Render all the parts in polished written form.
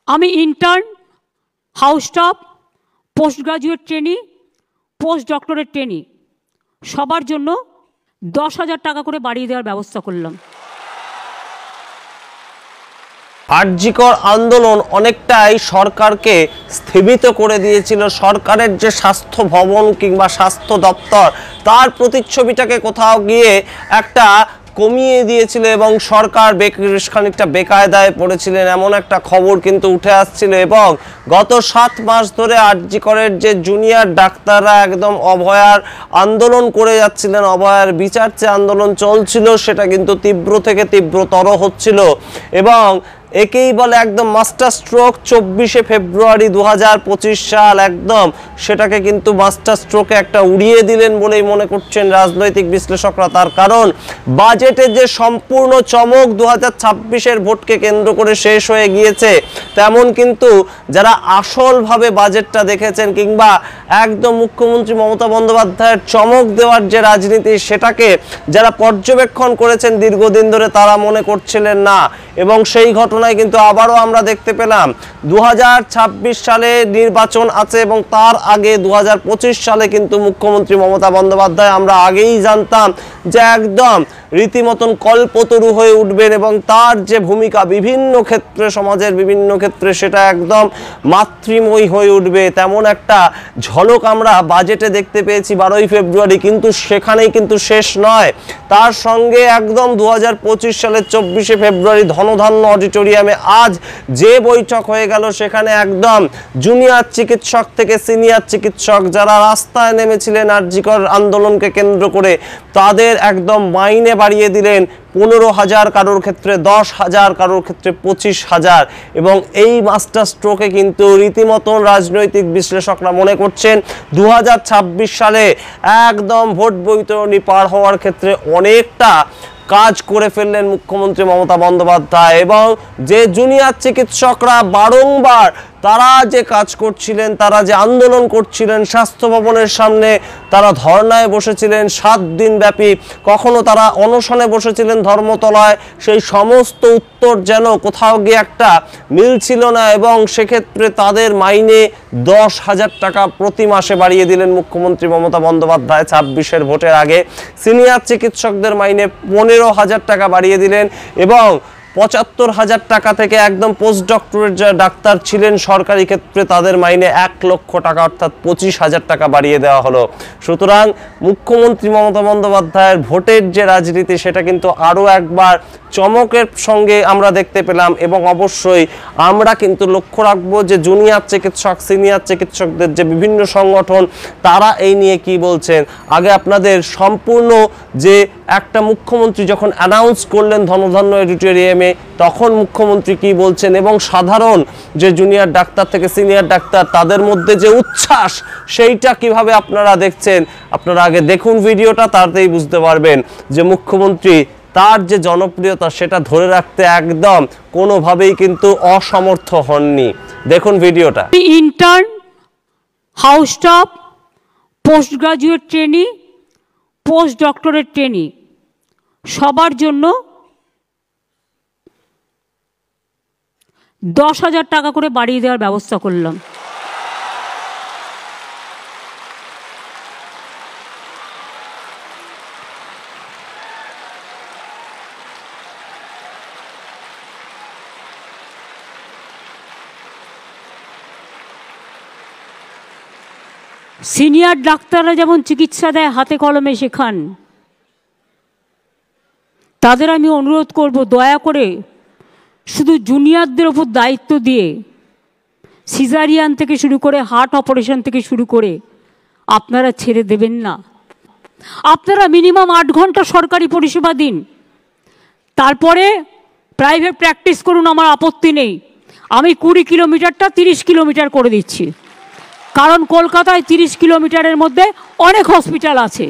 আমি intern, house staff, post graduate trainee, post doctorate trainee সবার জন্য 10,000 টাকা করে বাড়িয়ে দেওয়ার ব্যবস্থা করলাম। আরজিকর আন্দোলন অনেকটাই সরকারকে স্থগিত করে দিয়েছিল। সরকারের যে স্বাস্থ্য ভবন কিংবা স্বাস্থ্য দপ্তর তার প্রতিচ্ছবিটাকে কোথাও গিয়ে একটা কমিয়ে দিয়েছিল এবং সরকার বেশ খানিকটা বেকায়দায় পড়েছিলেন এমন একটা খবর কিন্তু উঠে আসছিল। এবং গত 7 মাস ধরে আরজিকরের যে জুনিয়র ডাক্তাররা একদম অভয়ার আন্দোলন করে যাচ্ছিলেন, অভয়ার বিচার চেয়ে আন্দোলন চলছিল, সেটা কিন্তু তীব্র থেকে তীব্রতর হচ্ছিল এবং একেই বলে একদম মাস্টার স্ট্রোক। 24শে ফেব্রুয়ারি 2025 সাল একদম সেটাকে কিন্তু মাস্টার স্ট্রোকে একটা উড়িয়ে দিলেন বলেই মনে করছেন রাজনৈতিক বিশ্লেষকরা। তার কারণ বাজেটের যে সম্পূর্ণ চমক 2026-এর ভোটকে কেন্দ্র করে শেষ হয়ে গিয়েছে, তেমন কিন্তু যারা আসলভাবে বাজেটটা দেখেছেন কিংবা একদম মুখ্যমন্ত্রী মমতা বন্দ্যোপাধ্যায়ের চমক দেওয়ার যে রাজনীতি সেটাকে যারা পর্যবেক্ষণ করেছেন দীর্ঘদিন ধরে তারা মনে করছিলেন না। এবং সেই ঘটনায় কিন্তু আবারও আমরা দেখতে পেলাম 2026 সালে নির্বাচন আছে এবং তার আগে 2025 সালে কিন্তু মুখ্যমন্ত্রী মমতা বন্দ্যোপাধ্যায় আমরা আগেই জানতাম যে একদম রীতিমতন কল্পতরু হয়ে উঠবেন এবং তার যে ভূমিকা বিভিন্ন ক্ষেত্রে সমাজের বিভিন্ন ক্ষেত্রে সেটা একদম মাতৃময়ী হয়ে উঠবে, তেমন একটা ঝলক আমরা বাজেটে দেখতে পেয়েছি 12ই ফেব্রুয়ারি। কিন্তু সেখানেই কিন্তু শেষ নয়, তার সঙ্গে একদম 2025 সালের 24শে ফেব্রুয়ারি ধনধান্য অডিটোরিয়ামে আজ যে বৈঠক হয়ে গেল সেখানে একদম জুনিয়র চিকিৎসক থেকে সিনিয়র চিকিৎসক যারা রাস্তায় নেমেছিলেন আরজিকর আন্দোলনকে কেন্দ্র করে তাদের একদম মাইনে বাড়িয়ে দিলেন 15,000, কারোর ক্ষেত্রে 10,000, কারোর ক্ষেত্রে 25,000। এবং এই মাস্টার স্ট্রোকে কিন্তু রীতিমতন রাজনৈতিক বিশ্লেষকরা মনে করছেন 2026 সালে একদম ভোট বৈতরণী পার হওয়ার ক্ষেত্রে অনেকটা কাজ করে ফেললেন মুখ্যমন্ত্রী মমতা বন্দ্যোপাধ্যায়। এবং যে জুনিয়র চিকিৎসকরা বারংবার তারা যে কাজ করছিলেন, তারা যে আন্দোলন করছিলেন স্বাস্থ্য ভবনের সামনে, তারা ধর্নায় বসেছিলেন 7 দিন ব্যাপী, কখনো তারা অনশনে বসেছিলেন ধর্মতলায়, সেই সমস্ত উত্তর যেন কোথাও গিয়ে একটা মিল ছিল না। এবং সেক্ষেত্রে তাদের মাইনে 10,000 টাকা প্রতি মাসে বাড়িয়ে দিলেন মুখ্যমন্ত্রী মমতা বন্দ্যোপাধ্যায় 26-এর ভোটের আগে। সিনিয়র চিকিৎসকদের মাইনে 15,000 টাকা বাড়িয়ে দিলেন এবং 75,000 টাকা থেকে একদম পোস্ট ডক্টরেট যারা ডাক্তার ছিলেন সরকারি ক্ষেত্রে তাদের মাইনে 1 লক্ষ টাকা অর্থাৎ 25,000 টাকা বাড়িয়ে দেওয়া হলো। সুতরাং মুখ্যমন্ত্রী মমতা বন্দ্যোপাধ্যায়ের ভোটের যে রাজনীতি সেটা কিন্তু আরও একবার চমকের সঙ্গে আমরা দেখতে পেলাম। এবং অবশ্যই আমরা কিন্তু লক্ষ্য রাখবো যে জুনিয়র চিকিৎসক সিনিয়র চিকিৎসকদের যে বিভিন্ন সংগঠন তারা এই নিয়ে কি বলছেন। আগে আপনাদের সম্পূর্ণ যে একটা মুখ্যমন্ত্রী যখন অ্যানাউন্স করলেন ধনধান্য অডিটোরিয়ামে তখন মুখ্যমন্ত্রী কি বলছেন এবং সাধারণ যে জুনিয়র ডাক্তার থেকে সিনিয়র ডাক্তার তাদের মধ্যে যে উচ্ছ্বাস সেইটা কিভাবে আপনারা দেখছেন। আপনারা আগে দেখুন ভিডিওটা, তাতেই বুঝতে পারবেন যে মুখ্যমন্ত্রী তার যে জনপ্রিয়তা সেটা ধরে রাখতে একদম কোনোভাবেই কিন্তু অসমর্থ হননি। দেখুন ভিডিওটা। Intern, house staff, post graduate trainee, post doctorate trainee সবার জন্য 10,000 টাকা করে বাড়িয়ে দেওয়ার ব্যবস্থা করলাম। সিনিয়র ডাক্তাররা যেমন চিকিৎসা দেয় হাতে কলমে শেখান, তাদের আমি অনুরোধ করব দয়া করে শুধু জুনিয়রদের ওপর দায়িত্ব দিয়ে সিজারিয়ান থেকে শুরু করে হার্ট অপারেশন থেকে শুরু করে আপনারা ছেড়ে দেবেন না। আপনারা মিনিমাম 8 ঘন্টা সরকারি পরিষেবা দিন, তারপরে প্রাইভেট প্র্যাকটিস করুন, আমার আপত্তি নেই। আমি 20 কিলোমিটারটা 30 কিলোমিটার করে দিচ্ছি, কারণ কলকাতায় 30 কিলোমিটারের মধ্যে অনেক হসপিটাল আছে।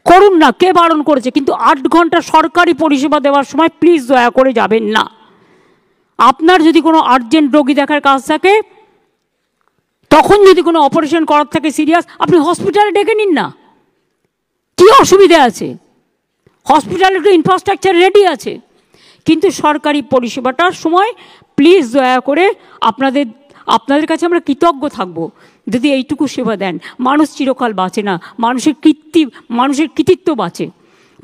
করুন না, কে বারণ করেছে? কিন্তু 8 ঘন্টা সরকারি পরিষেবা দেওয়ার সময় প্লিজ দয়া করে যাবেন না। আপনার যদি কোনো আর্জেন্ট রোগী দেখার কাজ থাকে, তখন যদি কোনো অপারেশন করার থাকে সিরিয়াস, আপনি হসপিটালে ডেকে নিন না, কি অসুবিধা আছে? হসপিটালে একটু ইনফ্রাস্ট্রাকচার রেডি আছে। কিন্তু সরকারি পরিষেবাটার সময় প্লিজ দয়া করে আপনাদের কাছে আমরা কৃতজ্ঞ থাকব যদি এইটুকু সেবা দেন। মানুষ চিরকাল বাঁচে না, মানুষের কৃতিত্ব বাঁচে।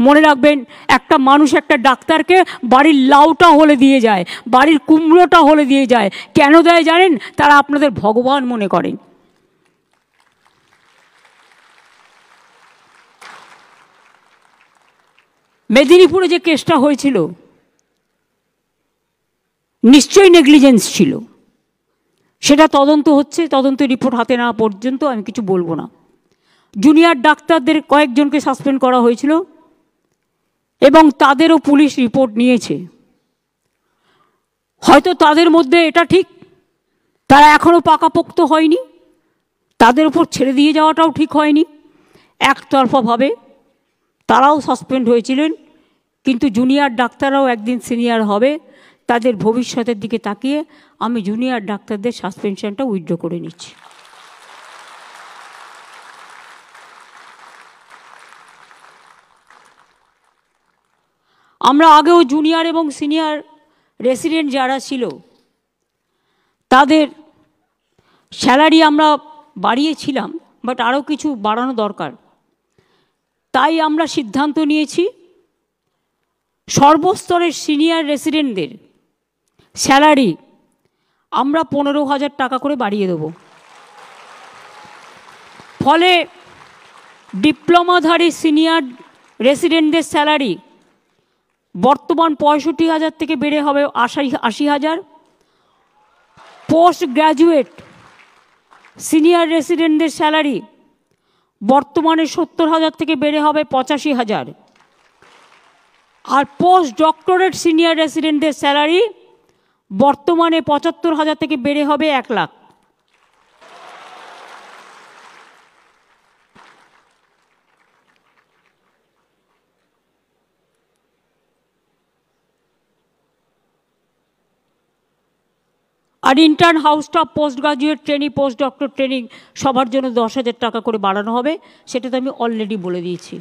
মনে রাখবেন, একটা মানুষ একটা ডাক্তারকে বাড়ির লাউটা হলে দিয়ে যায়, বাড়ির কুমড়োটা হলে দিয়ে যায়। কেন দেয় জানেন? তারা আপনাদের ভগবান মনে করেন। মেদিনীপুরে যে কেসটা হয়েছিল নিশ্চয়ই নেগলিজেন্স ছিল, সেটা তদন্ত হচ্ছে। তদন্ত রিপোর্ট হাতে নেওয়া পর্যন্ত আমি কিছু বলবো না। জুনিয়র ডাক্তারদের কয়েকজনকে সাসপেন্ড করা হয়েছিল এবং তাদেরও পুলিশ রিপোর্ট নিয়েছে। হয়তো তাদের মধ্যে এটা ঠিক, তারা এখনও পাকাপোক্ত হয়নি, তাদের উপর ছেড়ে দিয়ে যাওয়াটাও ঠিক হয়নি। একতরফাভাবে তারাও সাসপেন্ড হয়েছিলেন। কিন্তু জুনিয়র ডাক্তাররাও একদিন সিনিয়র হবে, তাদের ভবিষ্যতের দিকে তাকিয়ে আমি জুনিয়র ডাক্তারদের সাসপেনশনটা উইথড্র করে নিচ্ছি। আমরা আগেও জুনিয়র এবং সিনিয়র রেসিডেন্ট যারা ছিল তাদের স্যালারি আমরা বাড়িয়েছিলাম, বাট আরও কিছু বাড়ানো দরকার। তাই আমরা সিদ্ধান্ত নিয়েছি সর্বস্তরের সিনিয়র রেসিডেন্টদের স্যালারি আমরা 15,000 টাকা করে বাড়িয়ে দেব। ফলে ডিপ্লোমাধারী সিনিয়র রেসিডেন্টদের স্যালারি বর্তমান 65,000 থেকে বেড়ে হবে 80,000। পোস্ট গ্র্যাজুয়েট সিনিয়র রেসিডেন্টদের স্যালারি বর্তমানে 70,000 থেকে বেড়ে হবে 85,000। আর পোস্ট ডক্টরেট সিনিয়র রেসিডেন্টদের স্যালারি বর্তমানে 75,000 থেকে বেড়ে হবে 1 লাখ। আর intern house staff, post graduate training, post doctor training সবার জন্য 10,000 টাকা করে বাড়ানো হবে। সেটা তো আমি অলরেডি বলে দিয়েছি।